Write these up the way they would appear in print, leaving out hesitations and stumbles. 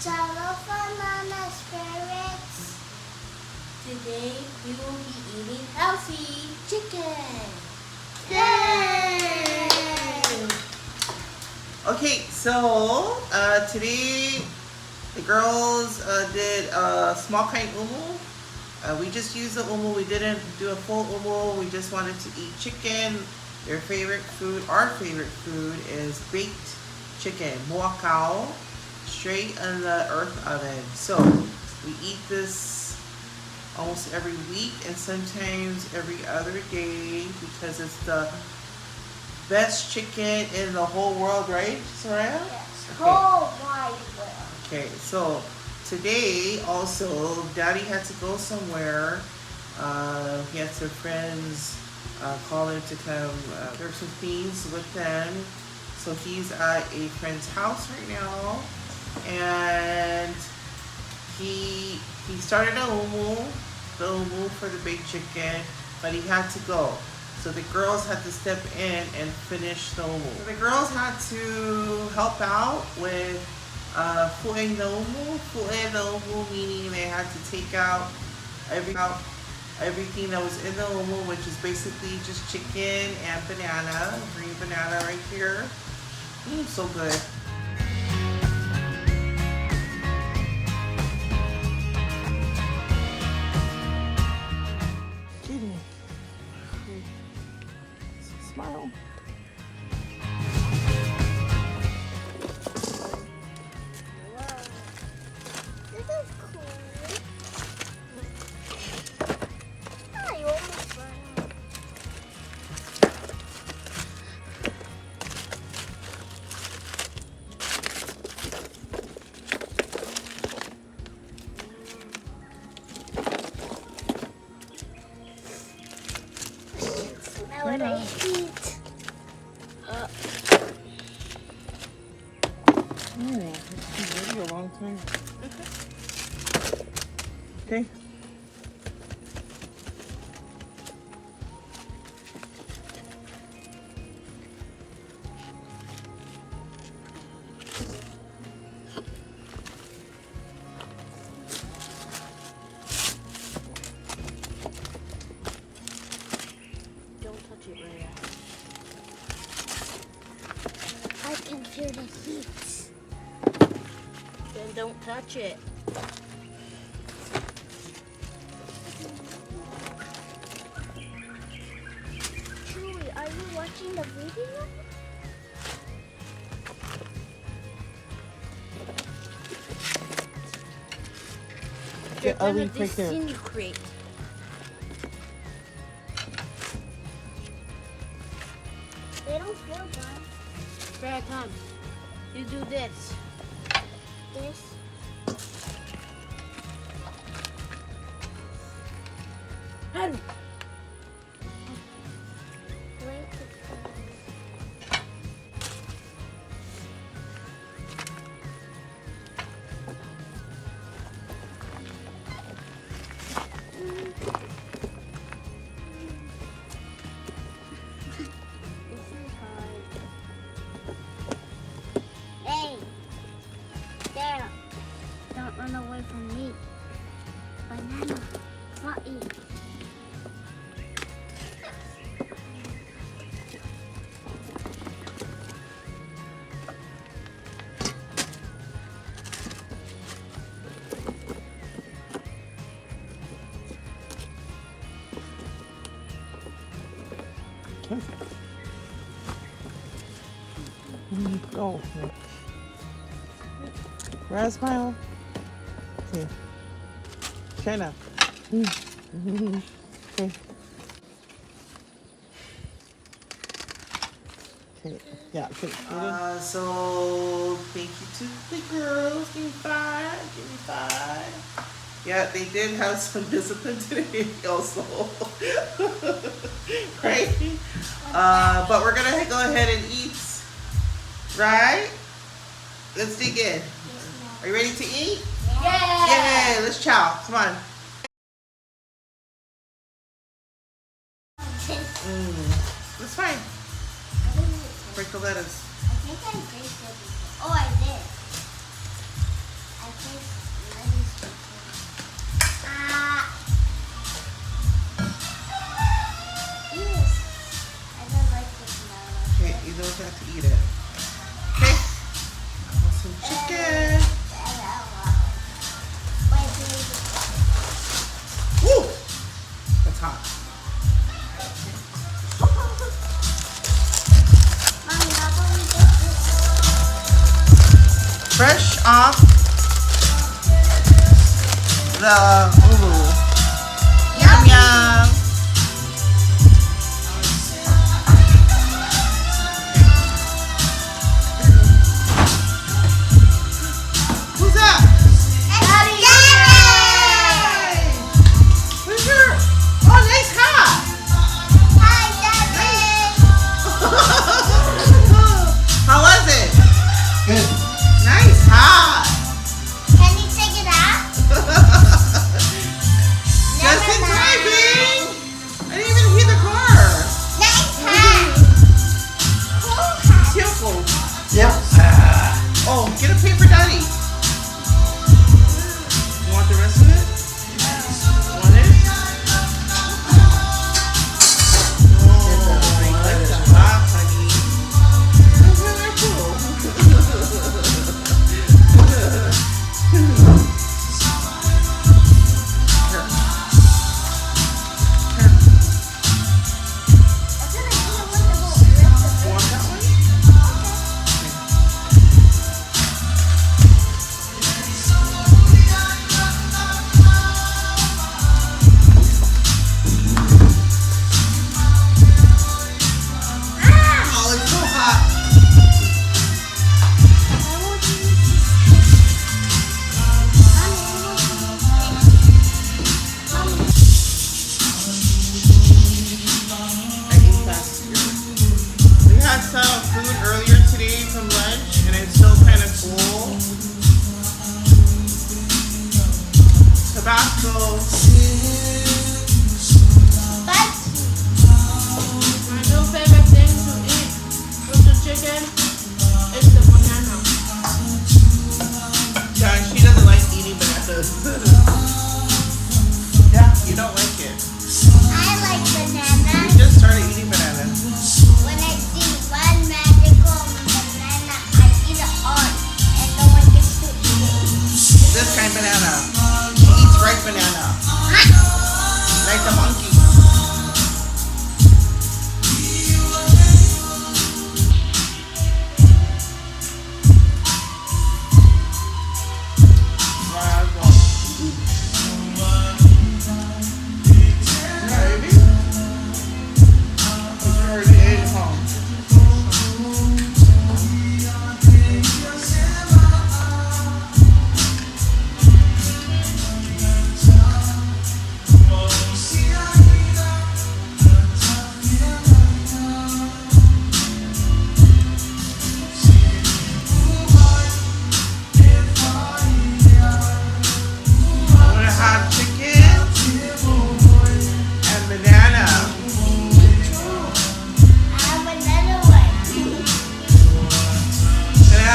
Banana spirits. Today we will be eating healthy chicken. Yay! Okay, so today the girls did a small kind umu. We just used the umu. We didn't do a full umu. We just wanted to eat chicken. Their favorite food, our favorite food, is baked chicken, muakau, straight in the earth oven. So we eat this almost every week and sometimes every other day because it's the best chicken in the whole world, right, Soraya? Yes, Okay. whole wide world. Okay, so today also Daddy had to go somewhere. He had some friends call him to come serve some things with them. So he's at a friend's house right now, and he started the umu for the baked chicken, but he had to go. So the girls had to step in and finish the umu. So the girls had to help out with fu'eng the umu. Fu'eng the umu meaning they had to take out everything that was in the umu, which is basically just chicken and banana, green banana right here. So good. Smile. This is cool. Oh, you almost ran out. Smell what I eat. Oh, it's been a long time. Okay. Don't touch it, Rhea. I can feel the heat. Then don't touch it. Chewy, are you watching the video? Get They're a gonna leaf right there. disintegrate. They don't feel bad. Rhea, come. You do this. This. Run. Wait. Hey, there. Don't run away from me. Banana, not eat. Go. Raz, smile. Okay. China. Okay. Okay. Yeah. Okay. So thank you to the girls. Give me 5. Give me 5. Yeah, they did have some discipline today also. Right? But we're gonna go ahead and eat. Right? Let's dig in. Are you ready to eat? Yeah. Yay! Let's chow. Come on. That's fine. Break the lettuce. I think I did. Oh, I did. I Yes. I don't like this now. Okay, you don't have to eat it. Okay. I want some chicken. Woo! That's hot. Mommy, how about we get this? Fresh off the ooh. Yum yum. Who's that? Daddy! Who's your? Oh, nice hat. Hi, Daddy! How was it? Good. Nice hat. Can you take it out? Justin driving. I didn't even hear the car. Nice hat. Cool hat. Simple. Yep. Oh, get a paper daddy. You want the rest of it? Want it? Oh, like the hot, honey. That's really cool. Here. You want that one? Oh, it's so hot. I ate last year. We had some food earlier today from lunch, and it's still kind of cool. Tabasco. My new favorite thing to eat with the chicken is the banana. Yeah, she doesn't like eating bananas. Yeah, you don't like it. I like banana. We just started eating bananas. When I see one magical banana, I eat it all, and no one gets to eat it. This kind of banana. She eats ripe banana. Like the monkey.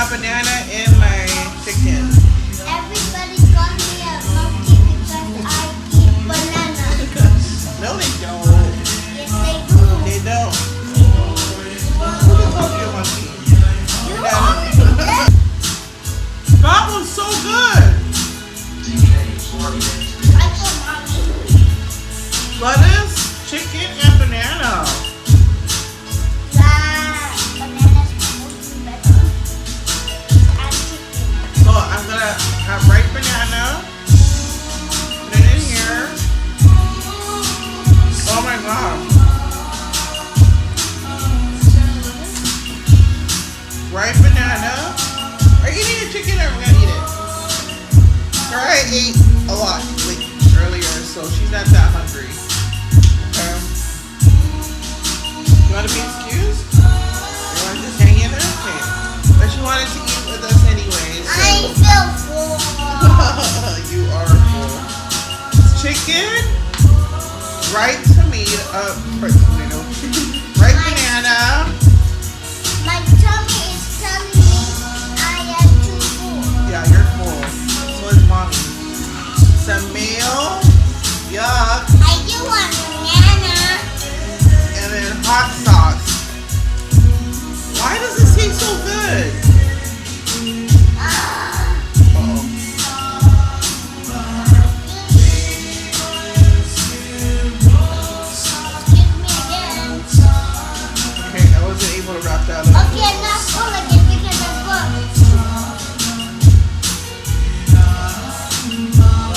Banana in my chicken. Everybody call me a monkey because I eat banana. No, they don't. Yes, they do. They don't. Who told you a monkey? You Banana. only did. That was so good. I told mommy. Lettuce, chicken, and banana. Bananas mostly better. And chicken. So I'm gonna have ripe banana. Put it in here. Oh my god. Ripe banana. Are you eating your chicken or are we gonna eat it? Sarah ate a lot like earlier, so she's not that hungry. Okay. You wanna be excused? You wanna just hang in there? Okay. But she wanted to eat with us anyway, so. I feel full. You are full. Chicken, ripe tomato, ripe banana. My tummy is telling me I am too full. Yeah, you're full. So some mayo. Yuck. I do want banana. And then hot sauce. Why does this taste so good? Uh-oh. Give me again. Okay, I wasn't able to wrap that up. Okay, I'm not full again because I'm full.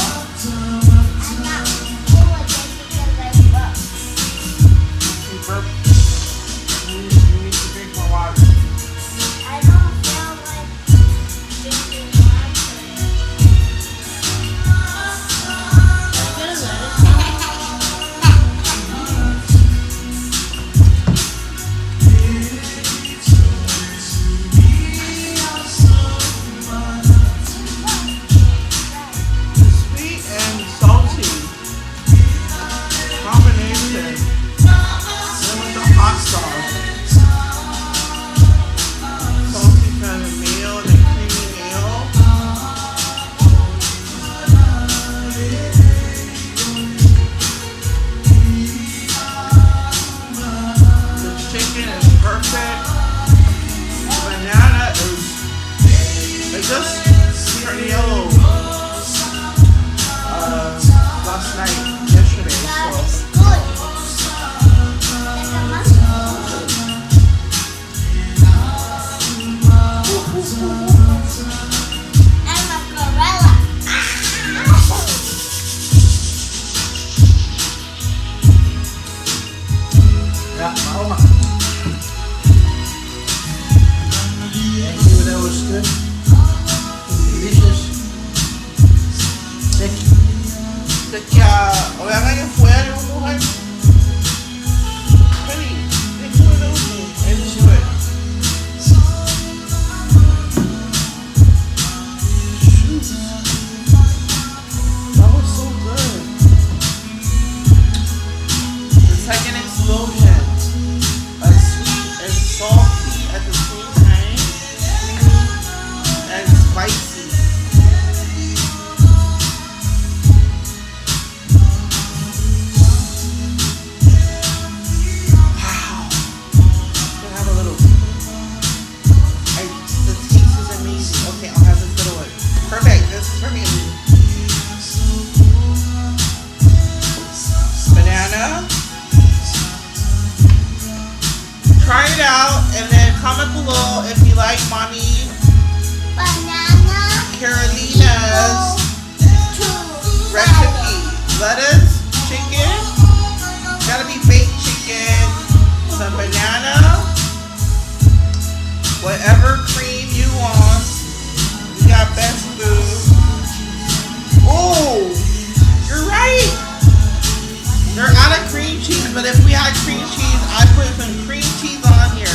I'm not full again because I'm full. You burp. You need to drink more water. I don't feel like drinking water. Sweet and salty combination. Then with the hot sauce. Salty kind of meal and creamy meal. The chicken is perfect. The banana is just turned yellow last night, yesterday. God, So it's good. Like a mushroom. I'm a gorilla. yeah, Mama. Thank you, that was good. Delicious. Thank you. Oigan, afuera, mujer. Honey, they put it into it. Shoot. That was so good. It's like an explosion. Sweet and salty at the same time. And spicy. Try it out and then comment below if you like Mommy Banana. Carolina's Two. recipe. Lettuce, chicken, gotta be baked chicken, some banana, whatever cream you want. We got best food. Oh, you're right. They're out of cream cheese, but if we had cream cheese, I'd put some cream cheese on here.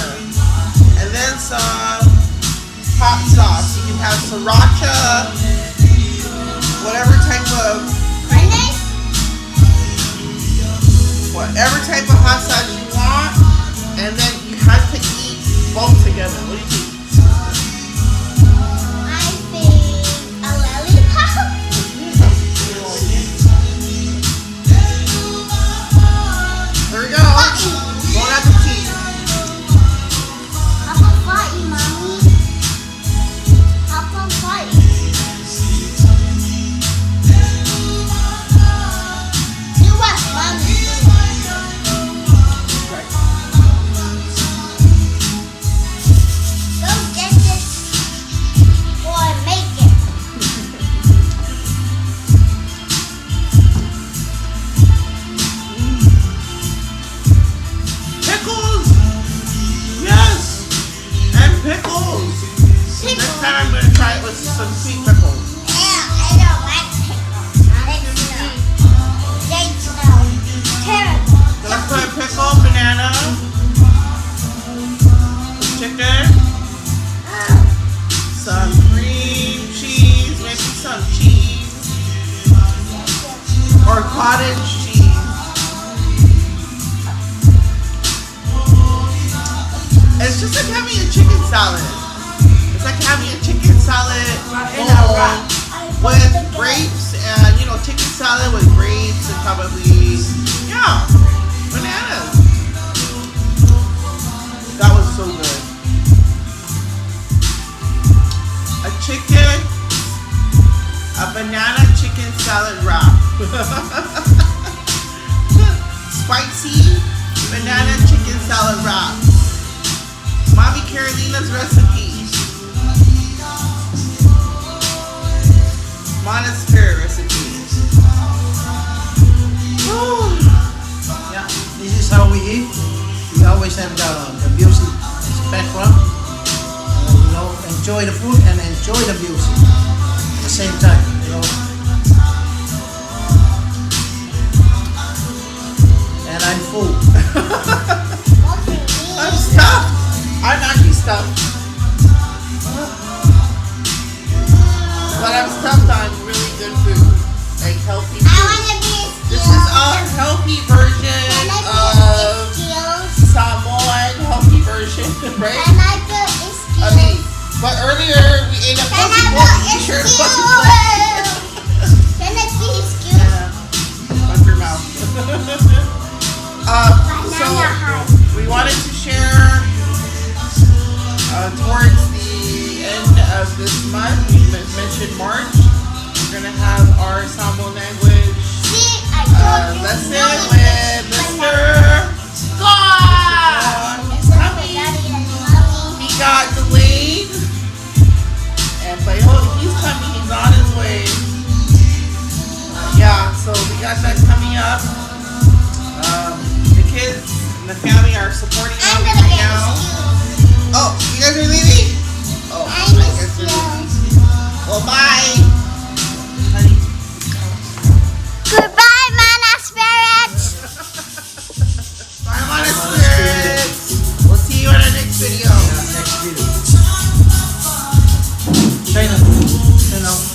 And then some hot sauce. You can have sriracha, whatever type of Mayonnaise? whatever type of hot sauce you want. And then you have to eat both together. What do you think? I think a lollipop. There we go. Bon appetit. How about party, Mommy? How about party? Do what, Mommy? Go get this or make it. Pickles. Yes. And pickles. Next time I'm going to try it with some sweet pickles. I don't like pickles. They smell terrible. Gonna put pickle, banana, chicken, some cream cheese, maybe some cheese, or cottage cheese. It's just like having a chicken salad. It's like having a chicken salad bowl with grapes and chicken salad with grapes and probably, yeah, bananas. That was so good. A banana chicken salad wrap. Spicy banana chicken salad wrap. Mommy Carolina's recipe. Mana's favorite recipe. Yeah, this is how we eat. We always have the music background. Enjoy the food and enjoy the music at the same time. And I'm full. I'm stuffed. I'm actually stuffed. But I'm stuffed on really good food. Like healthy food. I want to be a This is a healthy version of Samoan healthy version, right? And I got I mean, but earlier we ate a puppy bowl. You sure it wasn't flat? Can I be excused? Fuck your mouth. So we wanted to share towards the end of this month. We mentioned March. We're gonna have our Samoan language See, I told you. lesson with Mr. God. He got delayed, but he's coming. He's on his way. Yeah, so we got that coming up. The kids and the family are supporting I'm us gonna right get now. excused. Oh, you guys are leaving? Oh, I'm I guess you're leaving. excused. Well, bye. Honey. Goodbye, Mana Spirits. Bye, Mana Spirits. We'll see you in our next video. Next video. China.